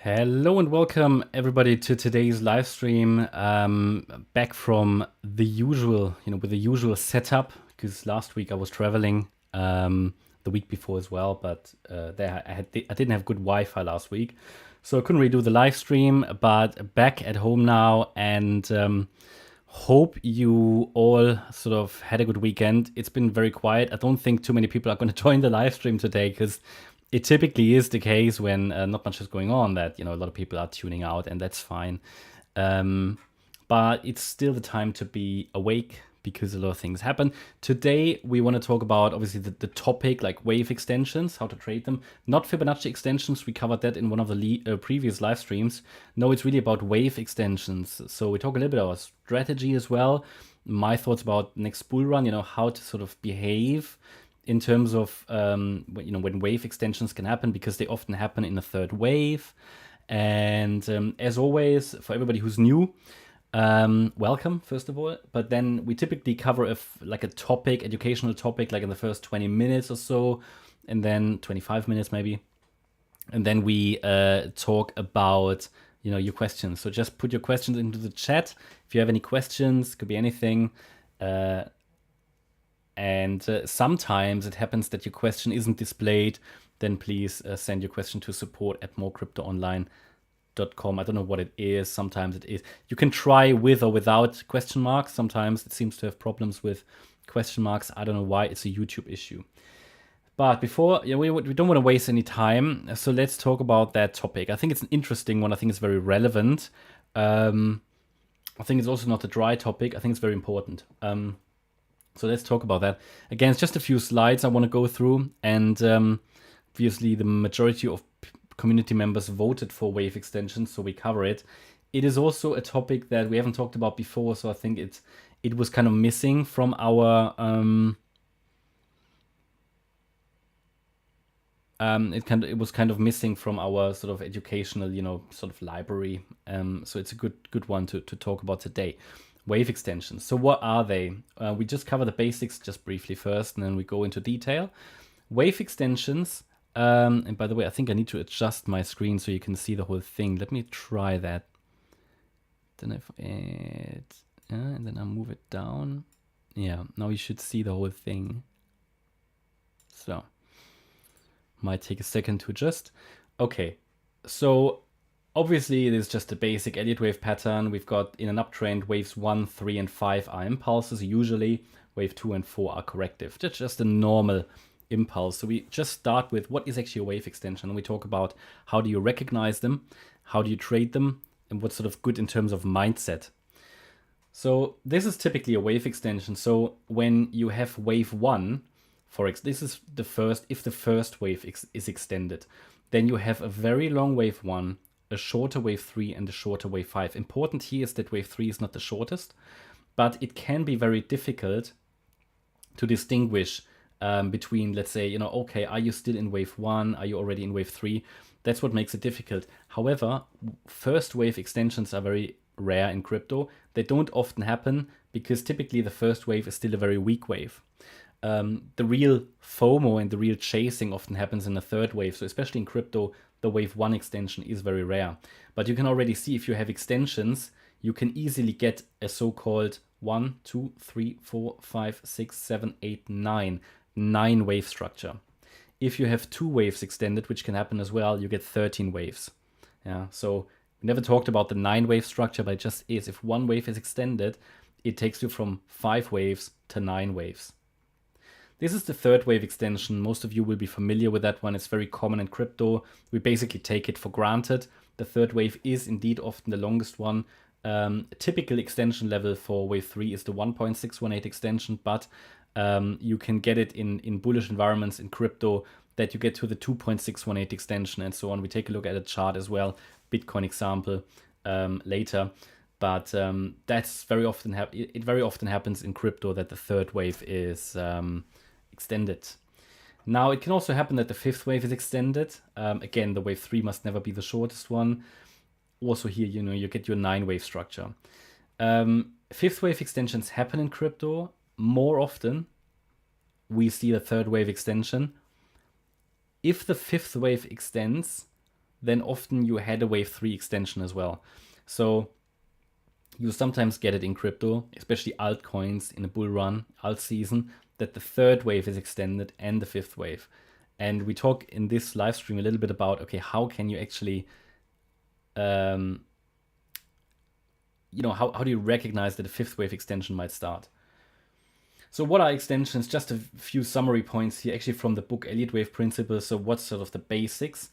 Hello and welcome everybody to today's live stream. Back from the usual, with the usual setup, because last week I was traveling, the week before as well, but I didn't have good Wi-Fi last week, so I couldn't really do the live stream. But back at home now, and hope you all sort of had a good weekend. It's been very quiet. I don't think too many people are going to join the live stream today because it typically is the case when not much is going on that a lot of people are tuning out, and that's fine. But it's still the time to be awake because a lot of things happen. Today we want to talk about obviously the topic like wave extensions, how to trade them. Not Fibonacci extensions. We covered that in one of the previous live streams. No, it's really about wave extensions. So we talk a little bit about strategy as well. My thoughts about next bull run. How to sort of behave in terms of when wave extensions can happen, because they often happen in a third wave. And as always, for everybody who's new, welcome first of all. But then we typically cover a topic, educational topic, like in the first 20 minutes or so, and then 25 minutes maybe, and then we talk about your questions. So just put your questions into the chat if you have any questions. Could be anything. And sometimes it happens that your question isn't displayed. Then please send your question to support@morecryptoonline.com. I don't know what it is. Sometimes it is. You can try with or without question marks. Sometimes it seems to have problems with question marks. I don't know why. It's a YouTube issue. But before, we don't want to waste any time. So let's talk about that topic. I think it's an interesting one. I think it's very relevant. I think it's also not a dry topic. I think it's very important. So let's talk about that. Again, it's just a few slides I want to go through. And obviously, the majority of community members voted for wave extensions, so we cover it. It is also a topic that we haven't talked about before, so I think it was kind of missing from our it was kind of missing from our sort of educational, sort of library. So it's a good one to talk about today. Wave extensions. So what are they? We just cover the basics just briefly first, and then we go into detail. Wave extensions, and by the way, I think I need to adjust my screen so you can see the whole thing. Let me try that. Then if it, and then I'll move it down. Yeah, now you should see the whole thing. So, might take a second to adjust. Okay, so obviously, it is just a basic Elliott wave pattern. We've got in an uptrend, waves 1, 3, and 5 are impulses. Usually, wave 2 and 4 are corrective. That's just a normal impulse. So we just start with what is actually a wave extension. And we talk about how do you recognize them, how do you trade them, and what's sort of good in terms of mindset. So this is typically a wave extension. So when you have wave 1, this is the first, if the first wave is extended, then you have a very long wave 1, a shorter wave 3, and a shorter wave 5. Important here is that wave 3 is not the shortest, but it can be very difficult to distinguish between, let's say, okay, are you still in wave 1? Are you already in wave 3? That's what makes it difficult. However, first wave extensions are very rare in crypto. They don't often happen because typically the first wave is still a very weak wave. The real FOMO and the real chasing often happens in the third wave. So especially in crypto, the wave 1 extension is very rare. But you can already see if you have extensions, you can easily get a so-called 1, 2, 3, 4, 5, 6, 7, 8, 9 wave structure. If you have 2 waves extended, which can happen as well, you get 13 waves. Yeah, so we never talked about the 9 wave structure, but it just is. If 1 wave is extended, it takes you from 5 waves to 9 waves. This is the third wave extension. Most of you will be familiar with that one. It's very common in crypto. We basically take it for granted. The third wave is indeed often the longest one. Typical extension level for wave 3 is the 1.618 extension, but you can get it in bullish environments in crypto that you get to the 2.618 extension and so on. We take a look at a chart as well, Bitcoin example later. But that's very often it very often happens in crypto that the third wave is extended. Now, it can also happen that the fifth wave is extended. Again, the wave 3 must never be the shortest one. Also here, you get your 9 wave structure. Fifth wave extensions happen in crypto. More often, we see the third wave extension. If the fifth wave extends, then often you had a wave 3 extension as well. So you sometimes get it in crypto, especially altcoins in a bull run, alt season, that the third wave is extended and the fifth wave. And we talk in this live stream a little bit about, okay, how can you actually, how do you recognize that a fifth wave extension might start? So what are extensions? Just a few summary points here, actually from the book Elliott Wave Principle. So what's sort of the basics?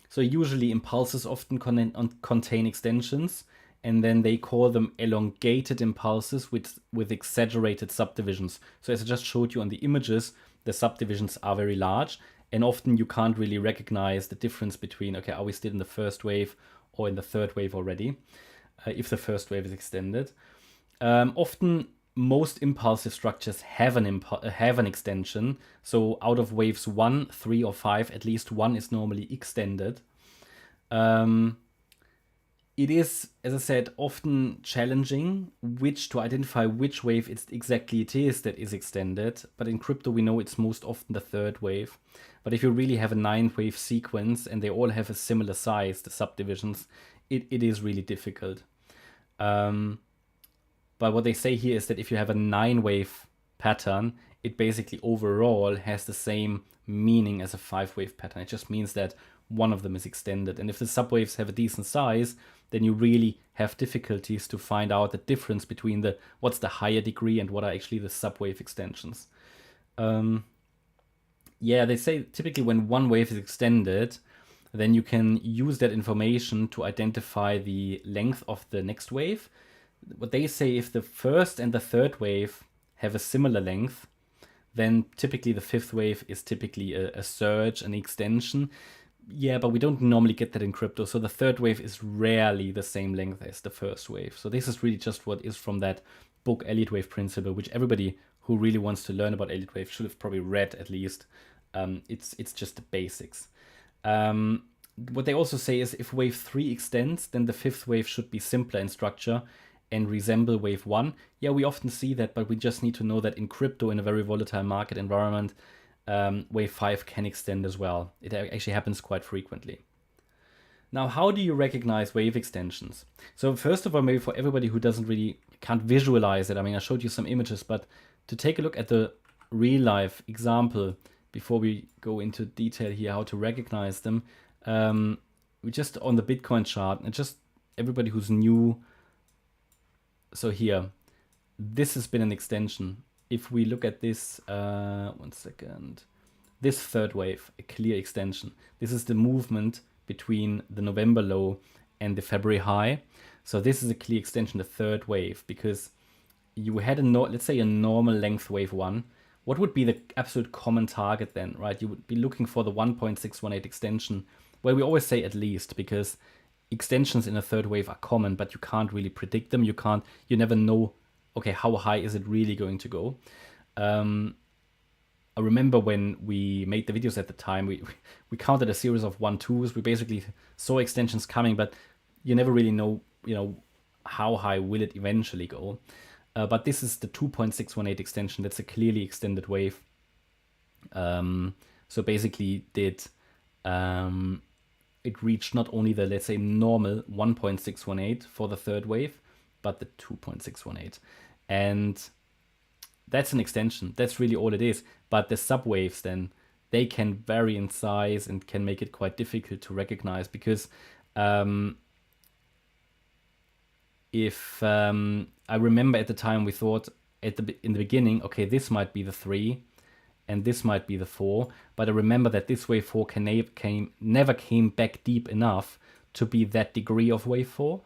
So usually impulses often contain extensions, and then they call them elongated impulses with exaggerated subdivisions. So as I just showed you on the images, the subdivisions are very large, and often you can't really recognize the difference between, okay, are we still in the first wave or in the third wave already, if the first wave is extended. Often most impulsive structures have an extension. So out of waves 1, 3, or 5, at least one is normally extended. It is, as I said, often challenging to identify which wave it is that is extended. But in crypto, we know it's most often the third wave. But if you really have a 9-wave sequence and they all have a similar size, the subdivisions, it is really difficult. But what they say here is that if you have a 9-wave pattern, it basically overall has the same meaning as a 5-wave pattern. It just means that one of them is extended. And if the subwaves have a decent size, then you really have difficulties to find out the difference between what's the higher degree and what are actually the subwave extensions. They say typically when one wave is extended, then you can use that information to identify the length of the next wave. What they say, if the first and the third wave have a similar length, then typically the fifth wave is typically a surge, an extension. Yeah, but we don't normally get that in crypto. So the third wave is rarely the same length as the first wave. So this is really just what is from that book, Elliott Wave Principle, which everybody who really wants to learn about Elliott Wave should have probably read at least. It's just the basics. What they also say is if wave 3 extends, then the fifth wave should be simpler in structure and resemble wave 1. Yeah, we often see that, but we just need to know that in crypto, in a very volatile market environment, wave 5 can extend as well. It actually happens quite frequently. Now, how do you recognize wave extensions? So first of all, maybe for everybody who can't visualize it, I mean, I showed you some images, but to take a look at the real life example before we go into detail here, how to recognize them, we just on the Bitcoin chart, and just everybody who's new. So here, this has been an extension. If we look at this, one second, this third wave, a clear extension. This is the movement between the November low and the February high. So this is a clear extension, the third wave, because you had let's say a normal length wave 1. What would be the absolute common target then, right? You would be looking for the 1.618 extension. Well, we always say at least, because extensions in a third wave are common, but you can't really predict them. You never know, okay, how high is it really going to go? I remember when we made the videos at the time, we counted a series of 1-2s. We basically saw extensions coming, but you never really know, how high will it eventually go. But this is the 2.618 extension. That's a clearly extended wave. So basically it reached not only the, let's say, normal 1.618 for the third wave, but the 2.618. And that's an extension. That's really all it is. But the subwaves then, they can vary in size and can make it quite difficult to recognize, because I remember at the time we thought in the beginning, okay, this might be the 3 and this might be the 4, but I remember that this wave 4 never came back deep enough to be that degree of wave 4,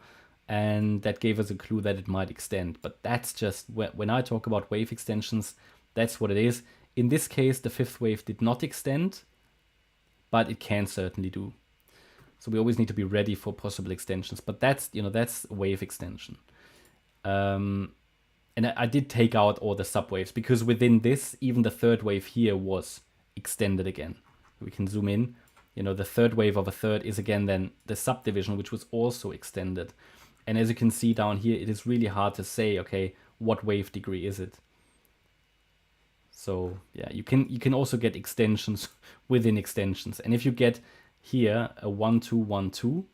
and that gave us a clue that it might extend. But that's just, when I talk about wave extensions, that's what it is. In this case, the fifth wave did not extend, but it can certainly do. So we always need to be ready for possible extensions, but that's wave extension. And I did take out all the subwaves, because within this, even the third wave here was extended again. We can zoom in. The third wave of a third is again then the subdivision, which was also extended. And as you can see down here, it is really hard to say, okay, what wave degree is it? So yeah, you can also get extensions within extensions. And if you get here a 1 2 1 2,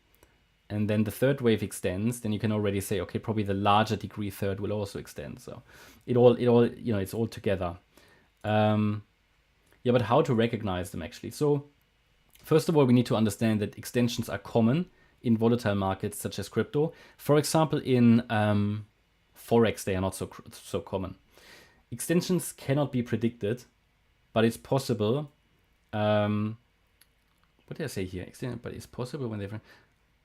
and then the third wave extends, then you can already say, okay, probably the larger degree third will also extend. So it all it's all together. Yeah, but how to recognize them actually? So first of all, we need to understand that extensions are common in volatile markets such as crypto. For example, in Forex, they are not so common. Extensions cannot be predicted, but it's possible. What did I say here? But it's possible when they've.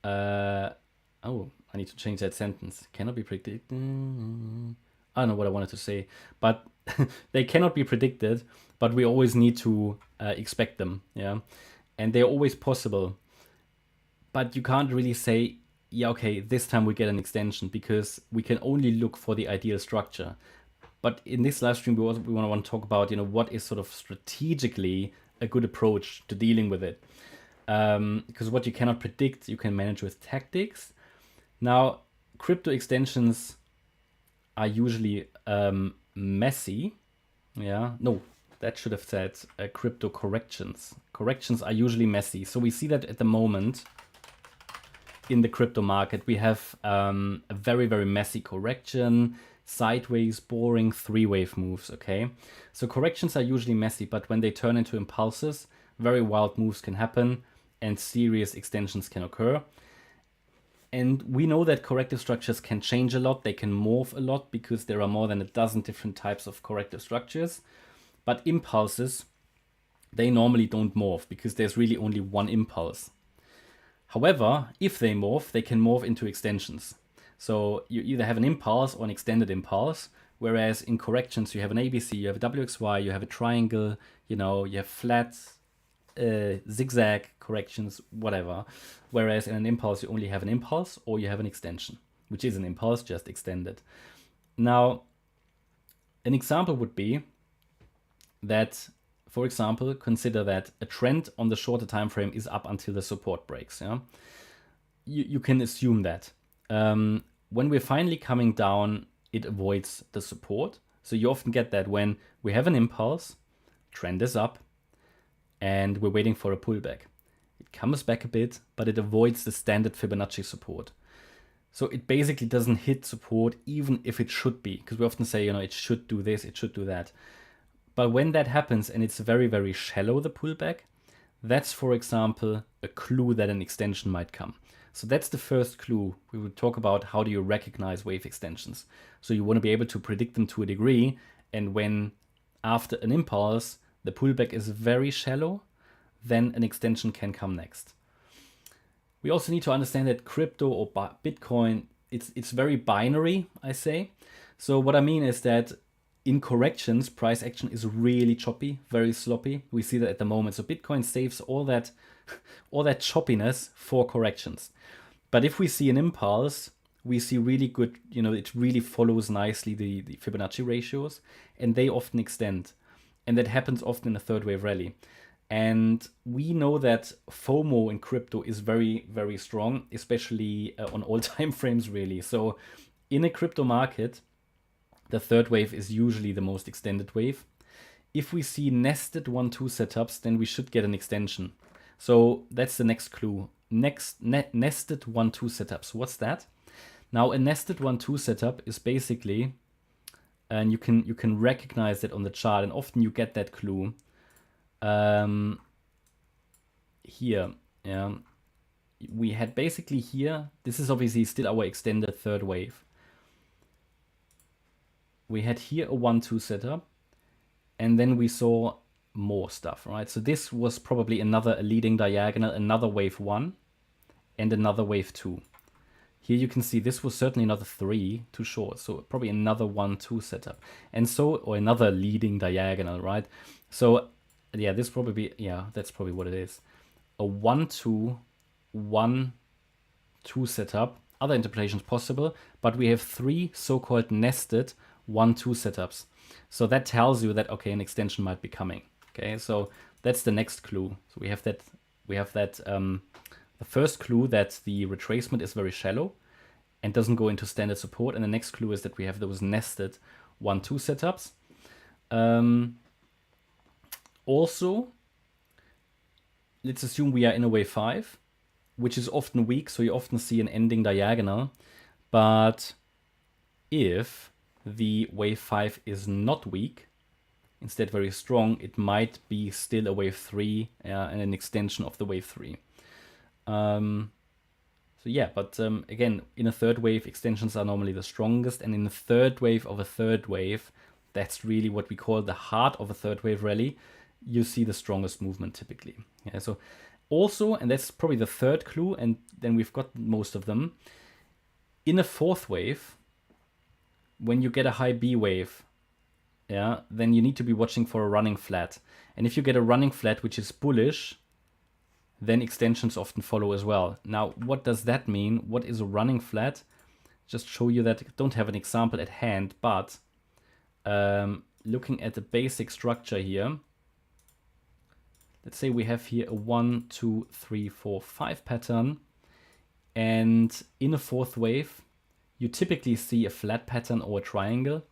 Oh, I need to change that sentence. Cannot be predicted. I don't know what I wanted to say, but they cannot be predicted. But we always need to expect them. Yeah, and they're always possible. But you can't really say, yeah, okay, this time we get an extension, because we can only look for the ideal structure. But in this live stream, we want to talk about, what is sort of strategically a good approach to dealing with it. Because what you cannot predict, you can manage with tactics. Now, crypto extensions are usually messy. Yeah, no, that should have said crypto corrections. Corrections are usually messy. So we see that at the moment in the crypto market, we have a very, very messy correction, sideways, boring, three-wave moves, okay? So corrections are usually messy, but when they turn into impulses, very wild moves can happen and serious extensions can occur. And we know that corrective structures can change a lot. They can morph a lot because there are more than a dozen different types of corrective structures. But impulses, they normally don't morph because there's really only one impulse. However, if they morph, they can morph into extensions. So you either have an impulse or an extended impulse, whereas in corrections you have an ABC, you have a WXY, you have a triangle, you have flat, zigzag corrections, whatever. Whereas in an impulse you only have an impulse or you have an extension, which is an impulse just extended. Now, an example would be that, for example, consider that a trend on the shorter time frame is up until the support breaks. Yeah, you can assume that when we're finally coming down, it avoids the support. So you often get that when we have an impulse, trend is up, and we're waiting for a pullback. It comes back a bit, but it avoids the standard Fibonacci support. So it basically doesn't hit support, even if it should be, because we often say, it should do this, it should do that. But when that happens and it's very, very shallow, the pullback, that's, for example, a clue that an extension might come. So that's the first clue. We will talk about how do you recognize wave extensions. So you want to be able to predict them to a degree. And when after an impulse, the pullback is very shallow, then an extension can come next. We also need to understand that crypto or Bitcoin, it's very binary, I say. So what I mean is that in corrections, price action is really choppy, very sloppy. We see that at the moment. So Bitcoin saves all that choppiness for corrections. But if we see an impulse, we see really good, it really follows nicely the Fibonacci ratios, and they often extend. And that happens often in a third wave rally. And we know that FOMO in crypto is very, very strong, especially on all time frames, really. So in a crypto market, the third wave is usually the most extended wave. If we see nested 1-2 setups, then we should get an extension. So that's the next clue. Nested 1-2 setups. What's that? Now a nested 1-2 setup is basically, and you can recognize it on the chart, and often you get that clue here. Yeah, we had basically here. This is obviously still our extended third wave. We had here a 1-2 setup, and then we saw more stuff, right? So this was probably another leading diagonal, another wave 1, and another wave 2. Here you can see this was certainly not a 3, too short, so probably another 1-2 setup. And so, or another leading diagonal, right? So yeah, that's probably what it is. A 1-2, 1-2 setup. Other interpretations possible, but we have 3 so-called nested 1-2 setups. So that tells you that, okay, an extension might be coming. Okay, so that's the next clue. So we have that the first clue that the retracement is very shallow and doesn't go into standard support. And the next clue is that we have those nested 1-2 setups. Also, let's assume we are in a wave 5, which is often weak, so you often see an ending diagonal. But if the wave 5 is not weak, instead very strong, it might be still a wave 3 and an extension of the wave 3. So yeah, but again, in a third wave, extensions are normally the strongest, and in the third wave of a third wave, that's really what we call the heart of a third wave rally, you see the strongest movement typically. Yeah, so also, and that's probably the third clue, and then we've got most of them, in a fourth wave, when you get a high B wave, yeah, then you need to be watching for a running flat. And if you get a running flat which is bullish, then extensions often follow as well. Now, what does that mean? What is a running flat? Just show you that I don't have an example at hand, but looking at the basic structure here, let's say we have here a 1, 2, 3, 4, 5 pattern, and in a fourth wave, you typically see a flat pattern or a triangle.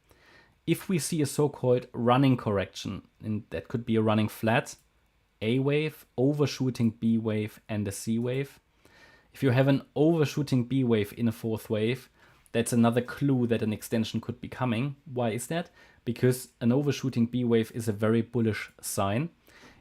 If we see a so-called running correction, and that could be a running flat, A wave, overshooting B wave, and a C wave. If you have an overshooting B wave in a fourth wave, that's another clue that an extension could be coming. Why is that? Because an overshooting B wave is a very bullish sign.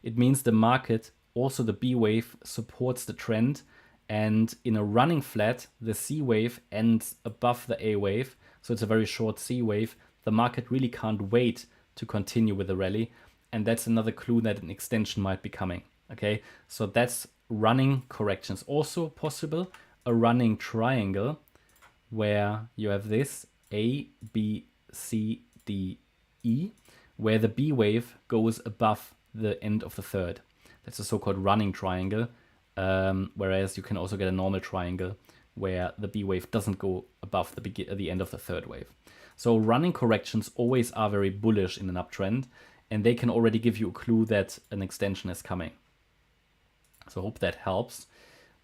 It means the market, also the B wave, supports the trend, and in a running flat, the C wave ends above the A wave, so it's a very short C wave. The market really can't wait to continue with the rally, and that's another clue that an extension might be coming. Okay, so that's running corrections. Also possible, a running triangle where you have this A, B, C, D, E, where the B wave goes above the end of the third. That's a so-called running triangle, whereas you can also get a normal triangle where the B wave doesn't go above the end of the third wave. So running corrections always are very bullish in an uptrend, and they can already give you a clue that an extension is coming. So I hope that helps.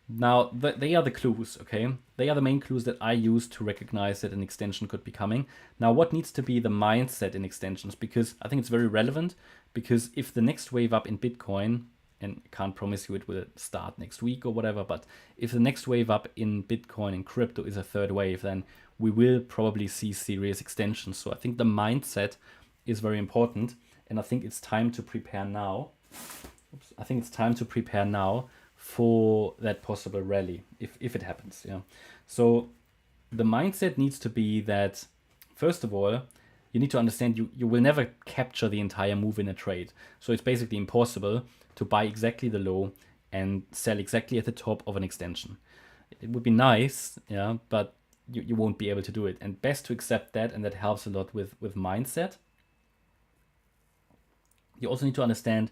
Now, they are the clues, okay? They are the main clues that I use to recognize that an extension could be coming. Now, what needs to be the mindset in extensions? Because I think it's very relevant, because if the next wave up in Bitcoin, and I can't promise you it will start next week or whatever, but if the next wave up in Bitcoin and crypto is a third wave, then we will probably see serious extensions. So I think the mindset is very important, and I think it's time to prepare now. I think it's time to prepare now for that possible rally, if it happens. Yeah. So the mindset needs to be that, first of all, you need to understand you will never capture the entire move in a trade. So it's basically impossible to buy exactly the low and sell exactly at the top of an extension. It would be nice, yeah, but you won't be able to do it. And best to accept that, and that helps a lot with mindset. You also need to understand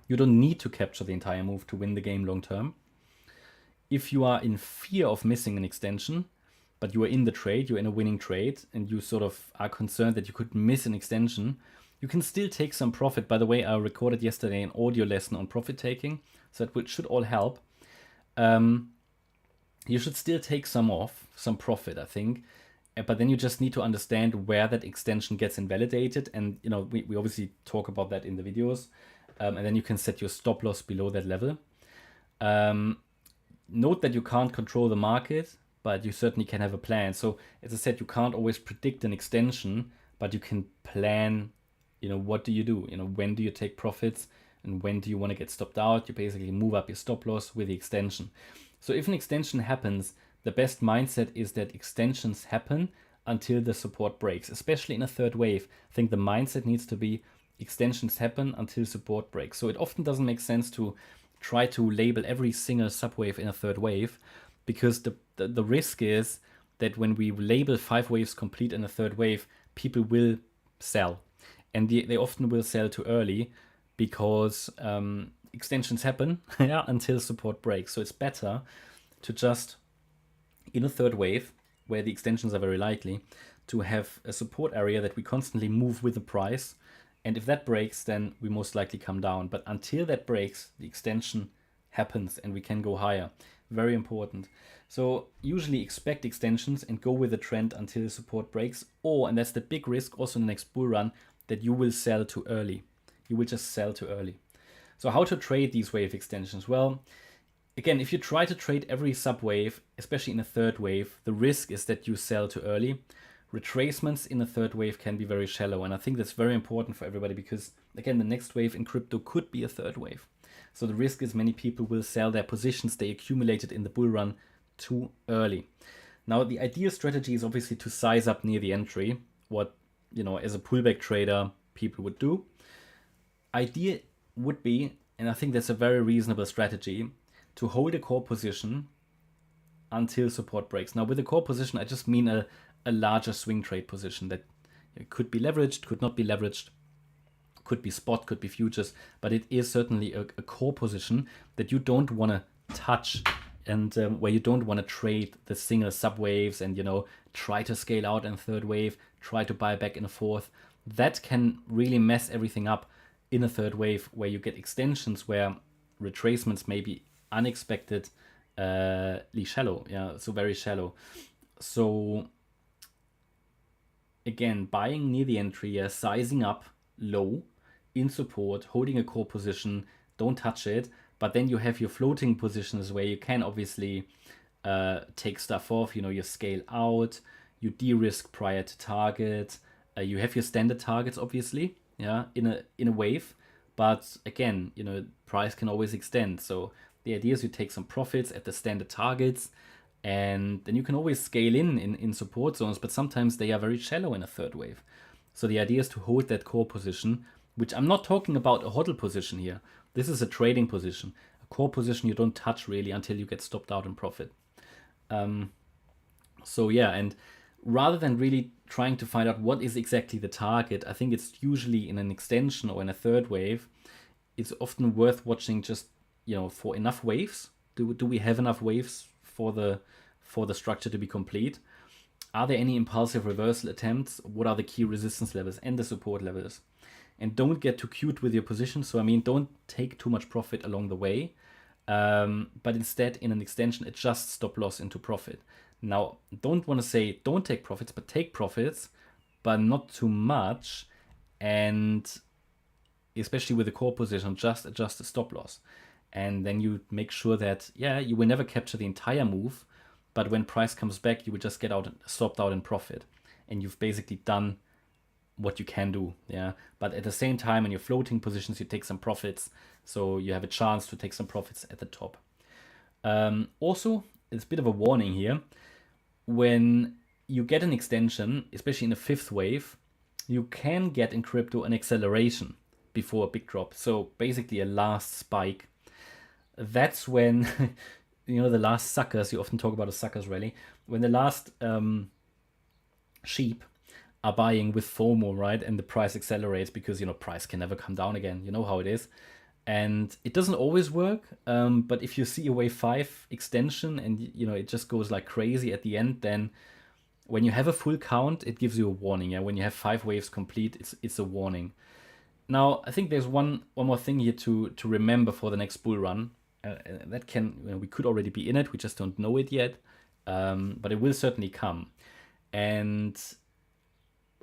you don't need to capture the entire move to win the game long term. If you are in fear of missing an extension, but you are in the trade, you're in a winning trade, and you sort of are concerned that you could miss an extension, you can still take some profit. By the way, I recorded yesterday an audio lesson on profit taking, so that should all help. You should still take some profit, I think. But then you just need to understand where that extension gets invalidated. And, you know, we obviously talk about that in the videos. And then you can set your stop loss below that level. Note that you can't control the market, but you certainly can have a plan. So as I said, you can't always predict an extension, but you can plan, you know, what do you do? You know, when do you take profits and when do you want to get stopped out? You basically move up your stop loss with the extension. So if an extension happens, the best mindset is that extensions happen until the support breaks, especially in a third wave. I think the mindset needs to be extensions happen until support breaks. So it often doesn't make sense to try to label every single subwave in a third wave, because the risk is that when we label 5 waves complete in a third wave, people will sell. And they often will sell too early because extensions happen yeah, until support breaks. So it's better to just, in a third wave, where the extensions are very likely, to have a support area that we constantly move with the price. And if that breaks, then we most likely come down. But until that breaks, the extension happens and we can go higher. Very important. So usually expect extensions and go with the trend until the support breaks. Or, and that's the big risk also in the next bull run, that you will sell too early. You will just sell too early. So how to trade these wave extensions? Well, again, if you try to trade every subwave, especially in a third wave, the risk is that you sell too early. Retracements in a third wave can be very shallow, and I think that's very important for everybody because, again, the next wave in crypto could be a third wave. So the risk is many people will sell their positions they accumulated in the bull run too early. Now, the ideal strategy is obviously to size up near the entry, what, as a pullback trader, people would do. Idea would be, and I think that's a very reasonable strategy, to hold a core position until support breaks. Now, with a core position, I just mean a larger swing trade position that could be leveraged, could not be leveraged, could be spot, could be futures, but it is certainly a core position that you don't want to touch and where you don't want to trade the single subwaves and, try to scale out in a third wave, try to buy back in a fourth. That can really mess everything up in a third wave where you get extensions where retracements may be unexpectedly shallow, so very shallow. So again, buying near the entry, sizing up low in support, holding a core position, don't touch it, but then you have your floating positions where you can obviously take stuff off, you scale out, you de-risk prior to target, you have your standard targets obviously, in a wave, but again, price can always extend. So the idea is you take some profits at the standard targets, and then you can always scale in support zones, but sometimes they are very shallow in a third wave. So the idea is to hold that core position, which I'm not talking about a hodl position here. This is a trading position. A core position you don't touch really until you get stopped out in profit. And rather than really trying to find out what is exactly the target, I think it's usually in an extension or in a third wave, it's often worth watching just, for enough waves. Do we have enough waves for the structure to be complete? Are there any impulsive reversal attempts? What are the key resistance levels and the support levels? And don't get too cute with your position. So, don't take too much profit along the way, but instead in an extension, adjust stop loss into profit. Now, don't want to say don't take profits, but take profits, but not too much. And especially with the core position, just adjust the stop loss. And then you make sure that, you will never capture the entire move, but when price comes back, you will just get stopped out in profit. And you've basically done what you can do, But at the same time, in your floating positions, you take some profits, so you have a chance to take some profits at the top. Also, it's a bit of a warning here. When you get an extension, especially in the fifth wave, you can get in crypto an acceleration before a big drop. So basically a last spike. That's when, the last suckers, you often talk about a suckers rally, when the last sheep are buying with FOMO, right? And the price accelerates because, price can never come down again. You know how it is. And it doesn't always work. But if you see a wave 5 extension and, it just goes like crazy at the end, then when you have a full count, it gives you a warning. When you have 5 waves complete, it's a warning. Now, I think there's one more thing here to remember for the next bull run. That we could already be in it. We just don't know it yet. But it will certainly come. And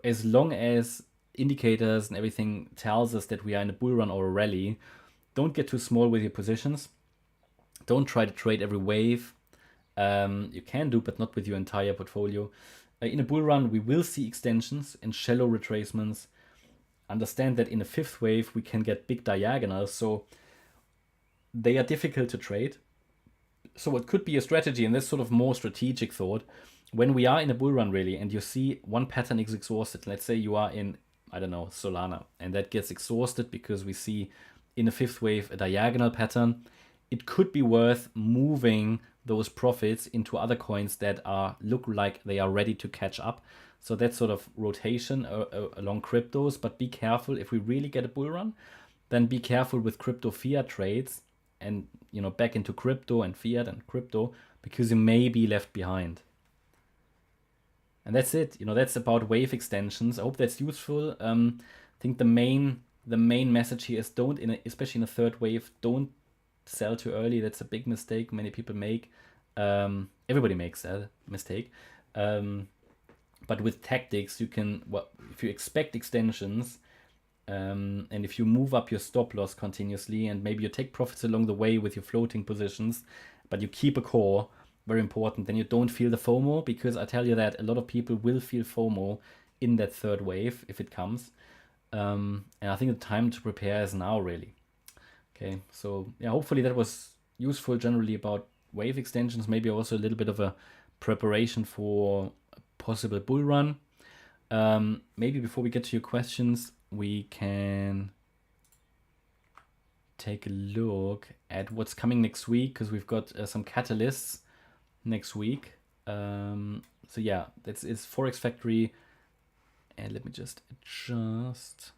as long as indicators and everything tells us that we are in a bull run or a rally, don't get too small with your positions. Don't try to trade every wave. You can do, but not with your entire portfolio. In a bull run, we will see extensions and shallow retracements. Understand that in a fifth wave, we can get big diagonals, so they are difficult to trade. So it could be a strategy, and that's sort of more strategic thought. When we are in a bull run really, and you see one pattern is exhausted, let's say you are in, Solana, and that gets exhausted because we see in a fifth wave a diagonal pattern, it could be worth moving those profits into other coins that look like they are ready to catch up. So that's sort of rotation along cryptos, but be careful if we really get a bull run, then be careful with crypto fiat trades and, back into crypto and fiat and crypto, because you may be left behind. And that's it. That's about wave extensions. I hope that's useful. I think the main message here is especially in a third wave, don't sell too early. That's a big mistake many people make. Everybody makes that mistake. But with tactics, you can, if you expect extensions, And if you move up your stop loss continuously, and maybe you take profits along the way with your floating positions, but you keep a core, very important, then you don't feel the FOMO, because I tell you that a lot of people will feel FOMO in that third wave if it comes. And I think the time to prepare is now, really. Okay, so yeah, hopefully that was useful generally about wave extensions, maybe also a little bit of a preparation for a possible bull run. Maybe before we get to your questions, we can take a look at what's coming next week, because we've got some catalysts next week. So yeah, that's it's Forex Factory, and let me just adjust.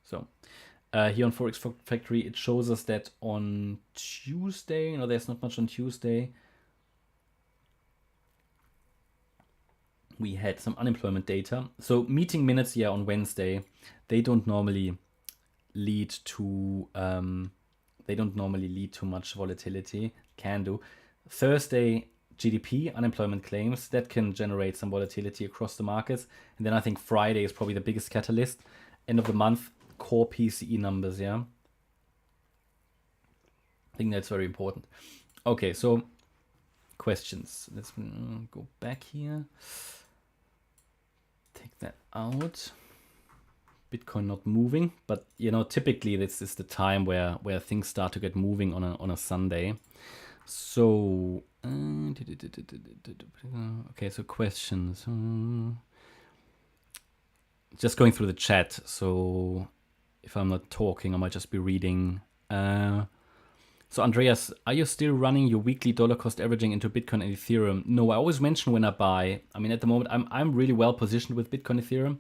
So here on Forex Factory, it shows us that on Tuesday, no, there's not much on Tuesday. We had some unemployment data. So meeting minutes here on Wednesday, they don't normally lead to much volatility. Can do. Thursday, GDP, unemployment claims, that can generate some volatility across the markets. And then I think Friday is probably the biggest catalyst. End of the month, core PCE numbers, yeah. I think that's very important. Okay, so questions. Let's go back here. Take that out. Bitcoin not moving, but you know, typically this is the time where things start to get moving on a Sunday. So okay, so questions. Just going through the chat. So if I'm not talking, I might just be reading. So Andreas, are you still running your weekly dollar cost averaging into Bitcoin and Ethereum? No, I always mention when I buy. I mean, at the moment, I'm really well positioned with Bitcoin, Ethereum.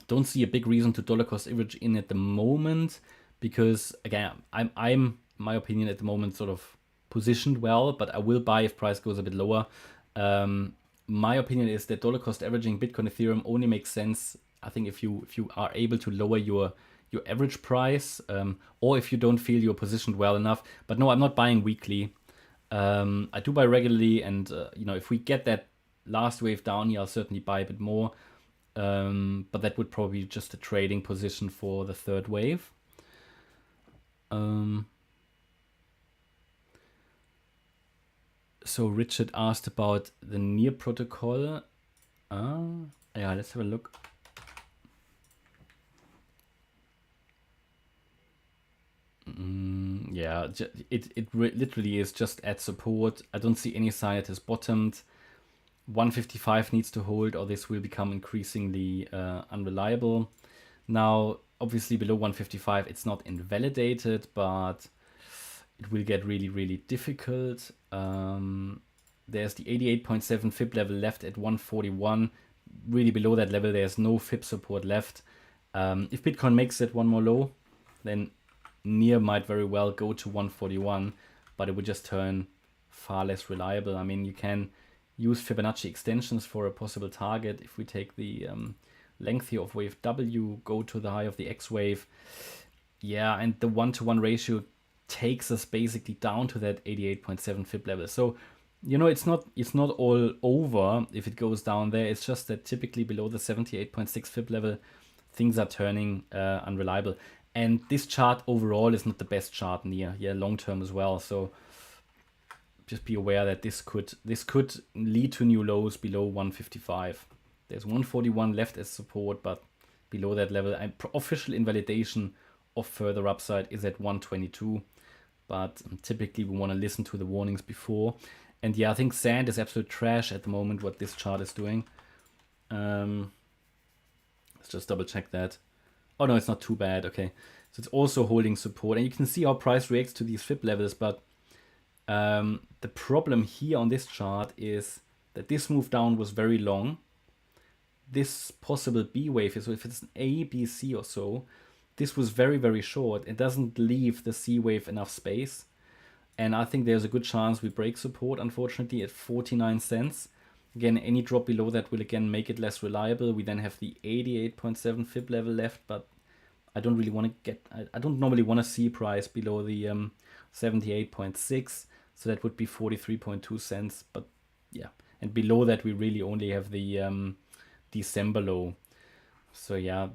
Don't see a big reason to dollar cost average in at the moment, because again, I'm my opinion at the moment sort of positioned well, but I will buy if price goes a bit lower. My opinion is that dollar cost averaging Bitcoin, Ethereum only makes sense, I think, if you are able to lower your average price, or if you don't feel you're positioned well enough. But no, I'm not buying weekly. I do buy regularly, and you know, if we get that last wave down here, I'll certainly buy a bit more. But that would probably be just a trading position for the third wave. So Richard asked about the Near protocol. Yeah, let's have a look. Yeah, it literally is just at support. I don't see any sign it has bottomed. 155 needs to hold, or this will become increasingly unreliable. Now, obviously below 155, it's not invalidated, but it will get really, really difficult. There's the 88.7 fib level left at 141. Really below that level, there's no fib support left. If Bitcoin makes it one more low, then Near might very well go to 141, but it would just turn far less reliable. I mean, you can use Fibonacci extensions for a possible target. If we take the length here of wave W, go to the high of the X wave, yeah, and the 1-to-1 ratio takes us basically down to that 88.7 fib level. So, you know, it's not all over if it goes down there. It's just that typically below the 78.6 fib level, things are turning unreliable. And this chart overall is not the best chart Near, yeah, long term as well. So just be aware that this could lead to new lows below 155. There's 141 left as support, but below that level, official invalidation of further upside is at 122. But typically we want to listen to the warnings before. And yeah, I think sand is absolute trash at the moment, what this chart is doing. Let's just double check that. Oh no, it's not too bad. Okay, so it's also holding support, and you can see how price reacts to these fib levels. But the problem here on this chart is that this move down was very long. This possible B wave, so if it's an A, B, C or so, this was very, very short. It doesn't leave the C wave enough space. And I think there's a good chance we break support, unfortunately, at 49 cents. Again, any drop below that will again make it less reliable. We then have the 88.7 fib level left, but I don't really want to get, I don't normally want to see price below the 78.6. So that would be 43.2 cents. But yeah, and below that we really only have the December low. So yeah,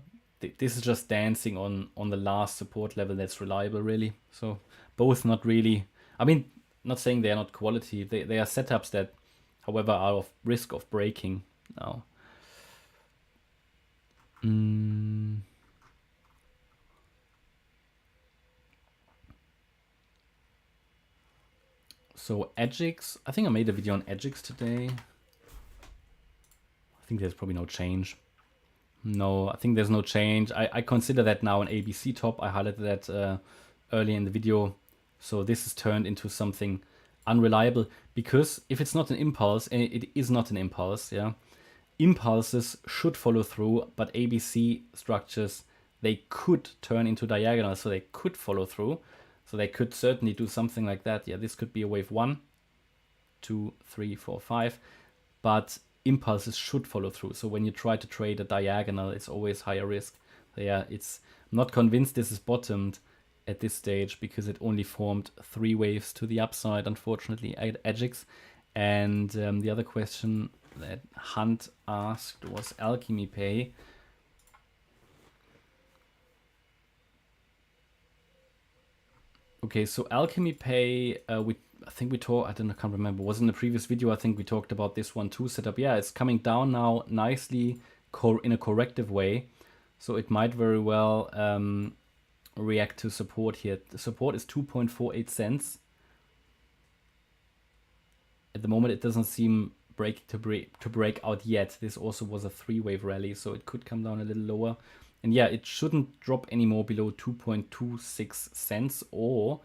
this is just dancing on the last support level that's reliable, really. So both not really. I mean, not saying they are not quality. They are setups that, however, are of risk of breaking now. So Edgix, I think I made a video on Edgix today. I think there's probably no change. No, I think there's no change. I consider that now an ABC top. I highlighted that earlier in the video. So this is turned into something unreliable, because if it's not an impulse, and it is not an impulse, yeah, impulses should follow through, but ABC structures, they could turn into diagonals, so they could follow through. So they could certainly do something like that. Yeah, this could be a wave 1, 2, 3, 4, 5, but impulses should follow through. So when you try to trade a diagonal, it's always higher risk. So yeah, I'm not convinced this is bottomed at this stage, because it only formed 3 waves to the upside, unfortunately, at Edgix. And the other question that Hunt asked was Alchemy Pay. Okay, so Alchemy Pay, I think we talked, I can't remember, was in the previous video, I think we talked about this one too, setup. Yeah, it's coming down now nicely in a corrective way. So it might very well react to support here. The support is 2.48 cents. At the moment, it doesn't seem to break out yet. This also was a 3-wave rally, so it could come down a little lower. And yeah, it shouldn't drop anymore below 2.26 cents, or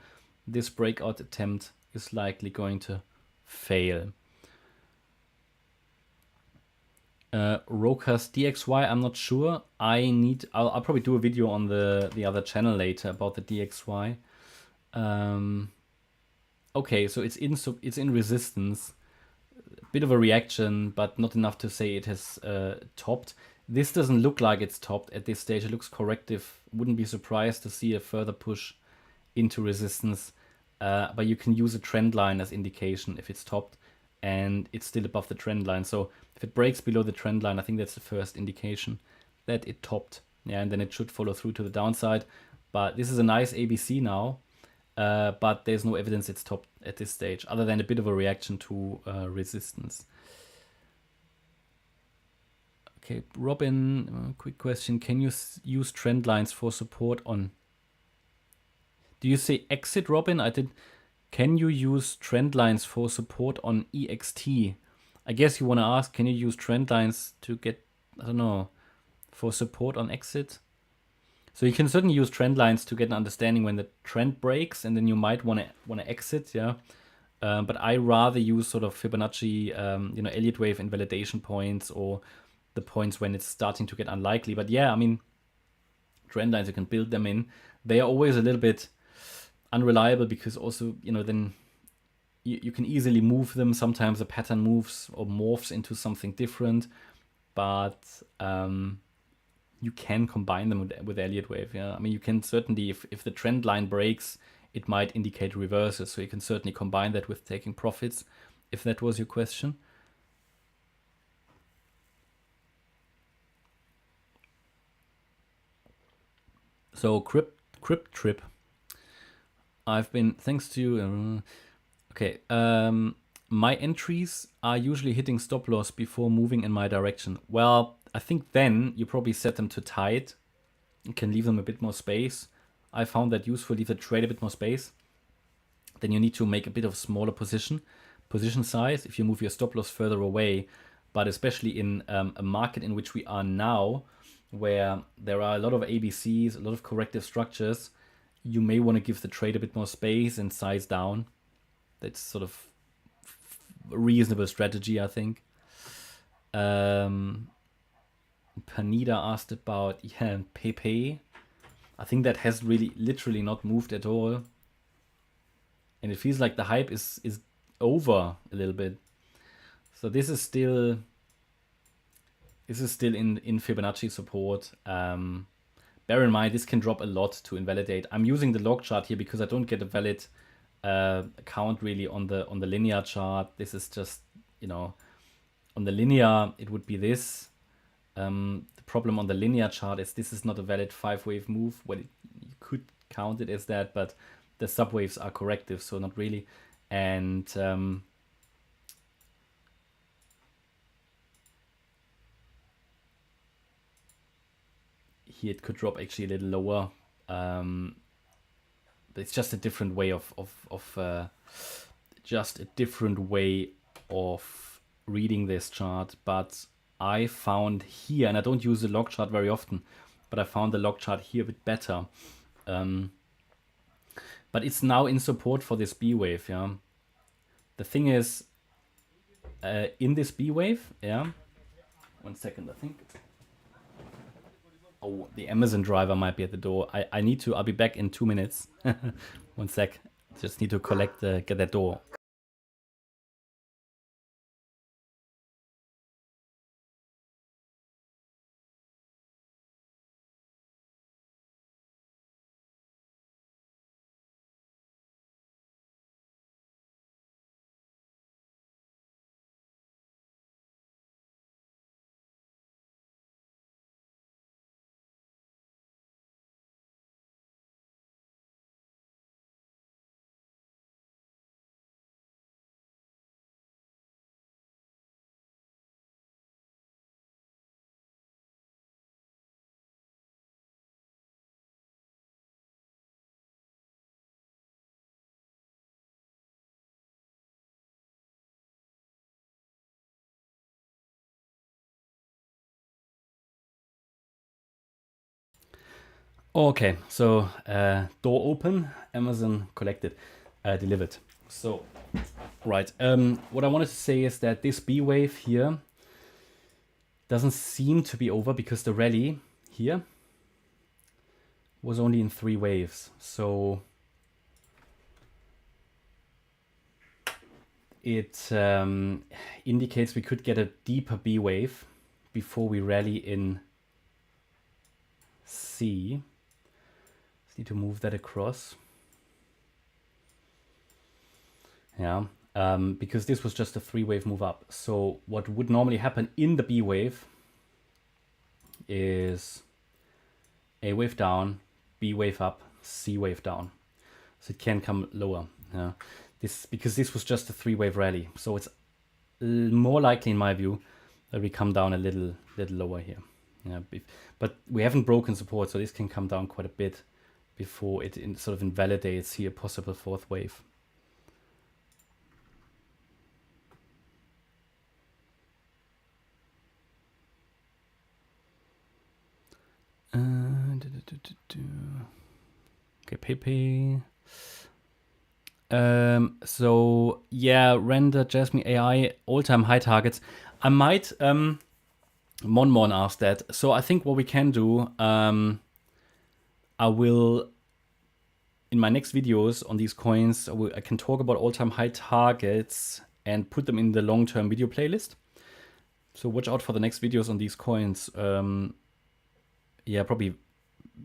this breakout attempt is likely going to fail. Rokas DXY, I'm not sure. I'll probably do a video on the other channel later about the DXY. Okay, so it's in resistance. A bit of a reaction, but not enough to say it has topped. This doesn't look like it's topped at this stage. It looks corrective. Wouldn't be surprised to see a further push into resistance. But you can use a trend line as indication if it's topped and it's still above the trend line. So if it breaks below the trend line, I think that's the first indication that it topped. Yeah, and then it should follow through to the downside. But this is a nice ABC now. But there's no evidence it's topped at this stage, other than a bit of a reaction to resistance. Okay, Robin, quick question. Can you use trend lines for support on... Do you say exit, Robin? Can you use trend lines for support on EXT? I guess you want to ask, can you use trend lines to get, I don't know, for support on exit? So you can certainly use trend lines to get an understanding when the trend breaks, and then you might want to exit, yeah. But I rather use sort of Fibonacci, Elliott wave invalidation points, or the points when it's starting to get unlikely. But yeah, I mean, trend lines, you can build them in. They are always a little bit unreliable, because also, then you can easily move them. Sometimes the pattern moves or morphs into something different, but you can combine them with Elliott wave. Yeah, I mean, you can certainly, if the trend line breaks, it might indicate reverses. So you can certainly combine that with taking profits, if that was your question. So Crypt Trip, thanks to you. Okay, my entries are usually hitting stop loss before moving in my direction. Well, I think then you probably set them to tight. You can leave them a bit more space. I found that useful, leave the trade a bit more space. Then you need to make a bit of smaller position size if you move your stop loss further away. But especially in a market in which we are now, where there are a lot of ABCs, a lot of corrective structures, you may want to give the trade a bit more space and size down. That's sort of a reasonable strategy, I think. Panida asked about Pepe. I think that has literally not moved at all. And it feels like the hype is over a little bit. So this is still in Fibonacci support. Bear in mind, this can drop a lot to invalidate. I'm using the log chart here because I don't get a valid count really on the linear chart. This is just, On the linear, it would be this. The problem on the linear chart is this is not a valid 5-wave move. Well, you could count it as that, but the subwaves are corrective, so not really. And here it could drop actually a little lower. But it's just a different way of just a different way of reading this chart. But I found here, and I don't use the log chart very often, but I found the log chart here a bit better. But it's now in support for this B wave. Yeah. The thing is, in this B wave, yeah. 1 second, I think. Oh, the Amazon driver might be at the door. I need to. I'll be back in 2 minutes. 1 sec. Just need to get that door. Okay, so door open, Amazon collected, delivered. So, right. What I wanted to say is that this B wave here doesn't seem to be over because the rally here was only in 3 waves. So it indicates we could get a deeper B wave before we rally in C. Just need to move that across. Yeah, because this was just a 3-wave move up. So what would normally happen in the B wave is A wave down, B wave up, C wave down. So it can come lower. Yeah. Because this was just a 3-wave rally. So it's more likely, in my view, that we come down a little lower here. Yeah, but we haven't broken support, so this can come down quite a bit before it sort of invalidates here a possible 4th wave. Okay, Pepe. So yeah, render Jasmine AI all-time high targets. I might Mon asked that. So I think what we can do, I will in my next videos on these coins, I can talk about all-time high targets and put them in the long-term video playlist. So watch out for the next videos on these coins. Yeah, probably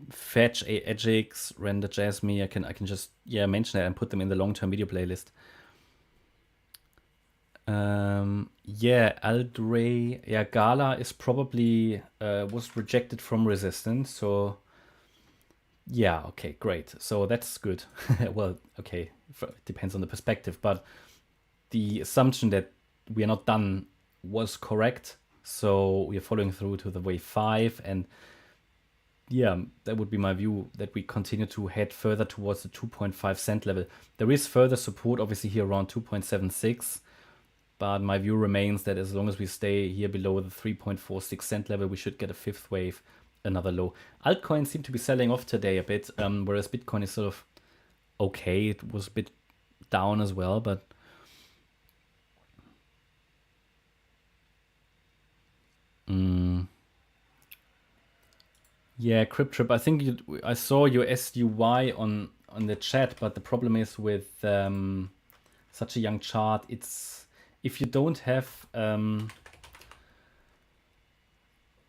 fetch Edgix, render Jasmine. I can just mention it and put them in the long-term video playlist. Yeah, Aldray. Yeah, Gala is probably was rejected from Resistance. So yeah, okay, great. So that's good. Well, okay, depends on the perspective, but the assumption that we are not done was correct. So we are following through to the wave 5, and yeah, that would be my view, that we continue to head further towards the 2.5 cent level. There is further support, obviously, here around 2.76, but my view remains that as long as we stay here below the 3.46 cent level, we should get a 5th wave, another low. Altcoins seem to be selling off today a bit, whereas Bitcoin is sort of okay. It was a bit down as well, but yeah, Cryptrip. I think I saw your SUY on the chat, but the problem is with such a young chart, it's if you don't have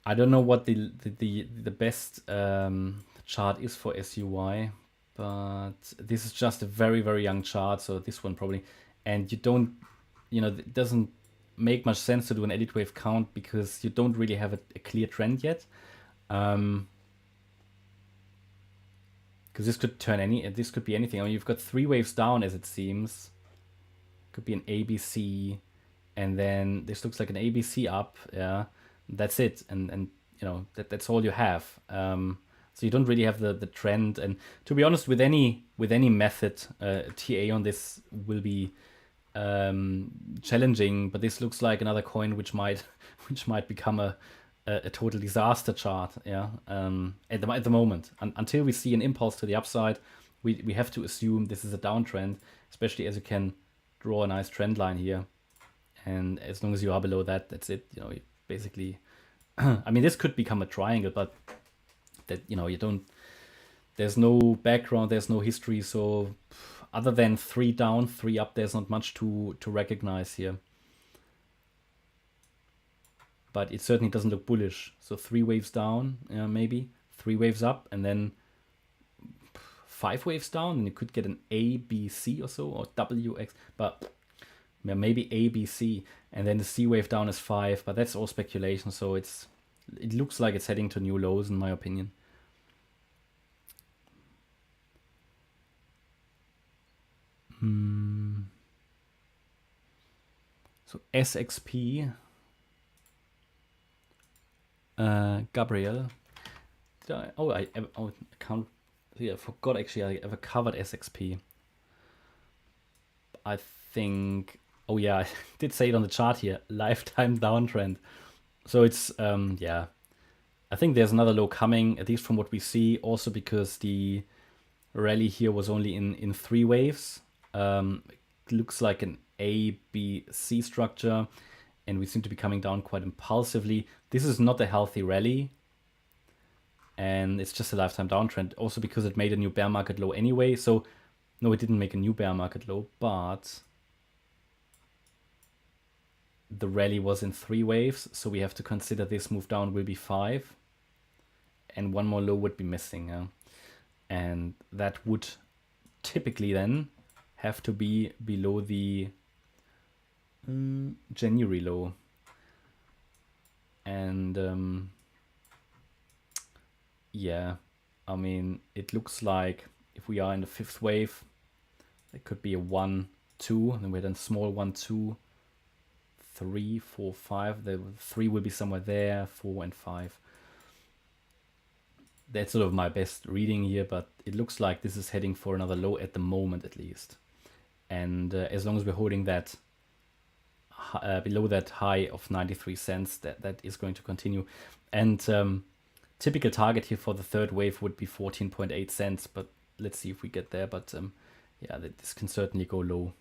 I don't know what the best chart is for SUY, but this is just a very, very young chart. So this one probably, and you don't, it doesn't make much sense to do an edit wave count because you don't really have a clear trend yet. Because this could this could be anything. I mean, you've got 3 waves down as it seems. Could be an ABC, and then this looks like an ABC up. Yeah, that's it, and that's all you have. So you don't really have the trend. And to be honest, with any method, TA on this will be challenging. But this looks like another coin which might become a total disaster chart. Yeah. At the moment, until we see an impulse to the upside, we have to assume this is a downtrend, especially as you can draw a nice trend line here. And as long as you are below that, that's it. You basically, I mean, this could become a triangle, but that, you don't, there's no background, there's no history. So other than 3 down, 3 up, there's not much to recognize here. But it certainly doesn't look bullish. So 3 waves down, maybe 3 waves up, and then 5 waves down, and you could get an A, B, C or so, or W, X, but maybe A, B, C, and then the C wave down is 5, but that's all speculation. So it looks like it's heading to new lows in my opinion. So SXP, Gabriel. I can't. Yeah, I forgot actually I ever covered SXP. I think. Oh yeah, I did say it on the chart here. Lifetime downtrend. So it's yeah. I think there's another low coming, at least from what we see. Also because the rally here was only in 3 waves. It looks like an A, B, C structure, and we seem to be coming down quite impulsively. This is not a healthy rally, and it's just a lifetime downtrend. Also because it made a new bear market low anyway. So no, it didn't make a new bear market low, but the rally was in 3 waves. So we have to consider this move down will be 5, and 1 more low would be missing. And that would typically then have to be below the January low. And yeah, I mean, it looks like if we are in the 5th wave, it could be a 1, 2, and then we're then small 1, 2, 3, 4, 5. The 3 will be somewhere there, 4 and 5. That's sort of my best reading here, but it looks like this is heading for another low at the moment at least. And as long as we're holding that below that high of 93 cents, that is going to continue. And typical target here for the 3rd wave would be 14.8 cents, but let's see if we get there. But yeah, this can certainly go low.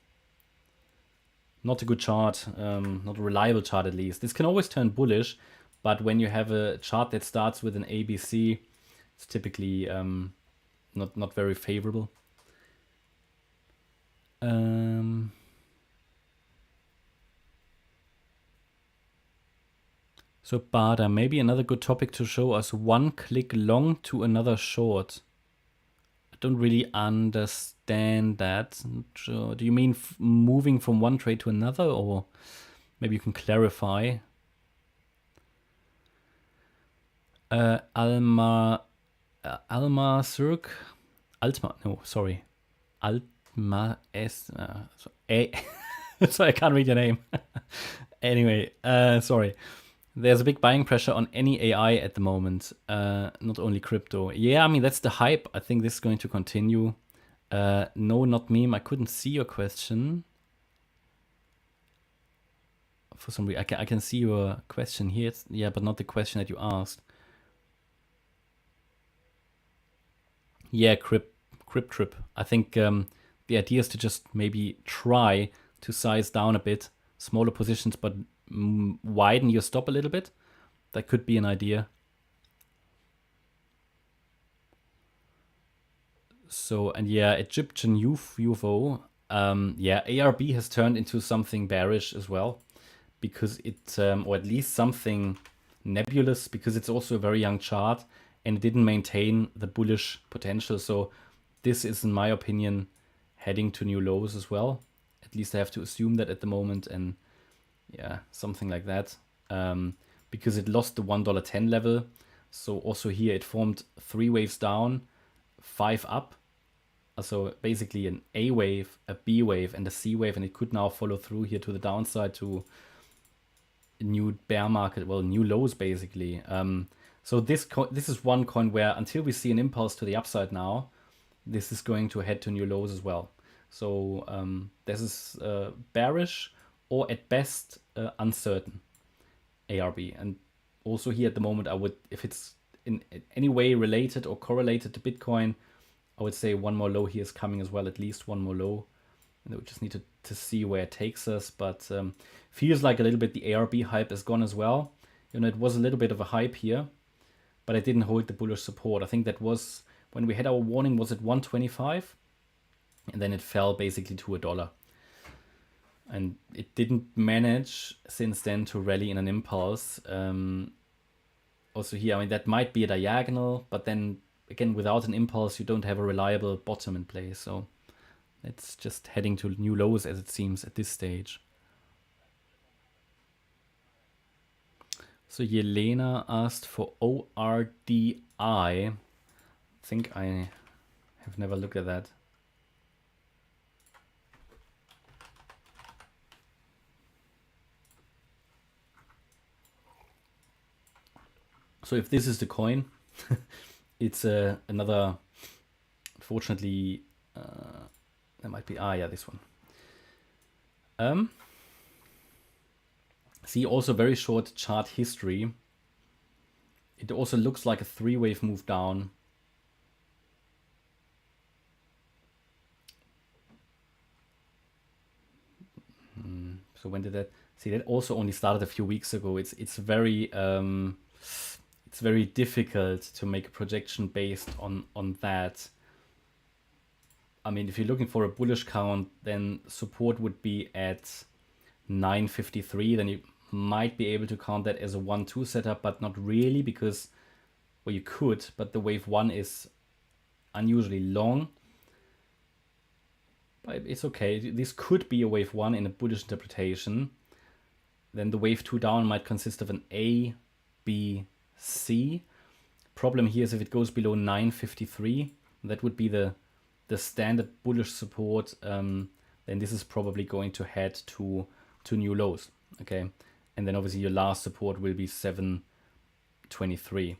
Not a good chart, not a reliable chart at least. This can always turn bullish, but when you have a chart that starts with an ABC, it's typically not very favorable. So Bada, maybe another good topic to show us 1 click long to another short. I don't really understand that. Sure. Do you mean moving from one trade to another, or maybe you can clarify? Alma Cirque, Altma, no, sorry, Altma S. Sorry, I can't read your name. Anyway, sorry. There's a big buying pressure on any AI at the moment, not only crypto. Yeah, I mean, that's the hype. I think this is going to continue. No, not meme. I couldn't see your question. For some reason, I can see your question here. Yeah, but not the question that you asked. Yeah, Crypt Trip. I think the idea is to just maybe try to size down a bit, smaller positions, but widen your stop a little bit. That could be an idea. So, and yeah, Egyptian UFO. Yeah, ARB has turned into something bearish as well, because it, or at least something nebulous, because it's also a very young chart and it didn't maintain the bullish potential. So this is, in my opinion, heading to new lows as well. At least I have to assume that at the moment. And yeah, something like that, because it lost the $1.10 level. So also here it formed 3 waves down, 5 up. So basically an A wave, a B wave, and a C wave, and it could now follow through here to the downside to a new bear market, well, new lows basically. So this is one coin where until we see an impulse to the upside now, this is going to head to new lows as well. So this is bearish or at best uncertain ARB. And also here at the moment, I would, if it's in any way related or correlated to Bitcoin, I would say one more low here is coming as well, at least one more low. And we just need to see where it takes us. But feels like a little bit the ARB hype is gone as well. You know, it was a little bit of a hype here, but it didn't hold the bullish support. I think that was when we had our warning, was at 125, and then it fell basically to $1. And it didn't manage since then to rally in an impulse. Also here, I mean, that might be a diagonal, but then again, without an impulse, you don't have a reliable bottom in place. So it's just heading to new lows as it seems at this stage. So Yelena asked for ORDI. I think I have never looked at that. So if this is the coin, it's another, fortunately, that might be, yeah, this one. See, also very short chart history. It also looks like a 3-wave move down. So when did that? See, that also only started a few weeks ago. It's very difficult to make a projection based on that. I mean, if you're looking for a bullish count, then support would be at 953. Then you might be able to count that as a 1-2 setup, but not really, because, well, you could, but the wave 1 is unusually long. But it's okay. This could be a wave 1 in a bullish interpretation. Then the wave 2 down might consist of an A, B, C. Problem here is if it goes below 953, that would be the standard bullish support. Then this is probably going to head to new lows. Okay, and then obviously your last support will be 723.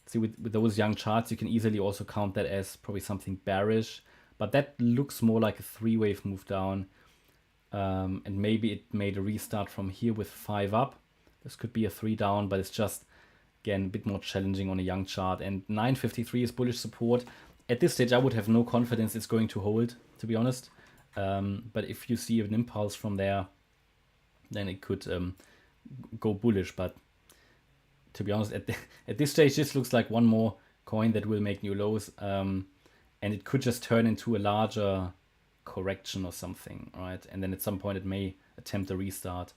See, with those young charts, you can easily also count that as probably something bearish, but that looks more like a 3-wave move down. And maybe it made a restart from here with 5 up. This could be a 3 down, but it's just, again, a bit more challenging on a young chart. And 953 is bullish support. At this stage, I would have no confidence it's going to hold, to be honest. But if you see an impulse from there, then it could go bullish. But to be honest, at this stage, this looks like one more coin that will make new lows. And it could just turn into a larger correction or something, right? And then at some point it may attempt a restart.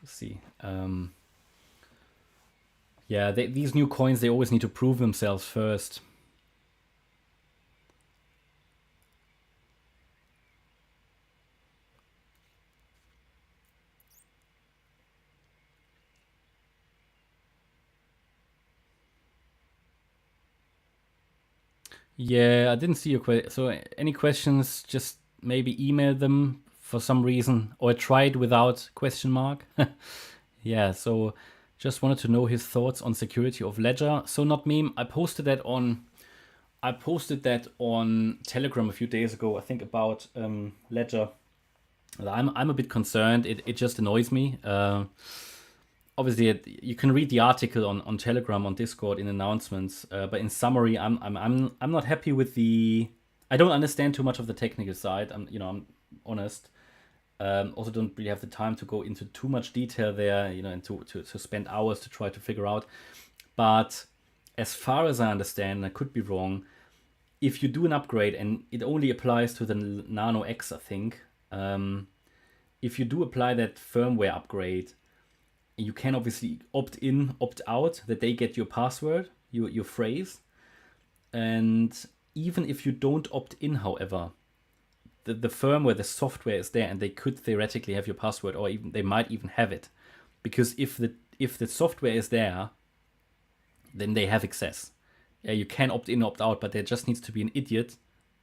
We'll see. Yeah, these new coins, they always need to prove themselves first. Yeah, I didn't see your question. So any questions, just maybe email them for some reason, or try it without question mark. Yeah, so just wanted to know his thoughts on security of Ledger. So not meme, I posted that on Telegram a few days ago, I think, about Ledger. I'm a bit concerned. It just annoys me. Obviously, you can read the article on Telegram, on Discord, in announcements. But in summary, I'm not happy with the. I don't understand too much of the technical side. I'm honest. Also, don't really have the time to go into too much detail there. And to spend hours to try to figure out. But as far as I understand, and I could be wrong, if you do an upgrade, and it only applies to the Nano X, I think. If you do apply that firmware upgrade, you can obviously opt in, opt out, that they get your password, your phrase. And even if you don't opt in, however, the firmware, the software is there, and they could theoretically have your password, or even they might even have it, because if the software is there, then they have access. Yeah, you can opt in, opt out, but there just needs to be an idiot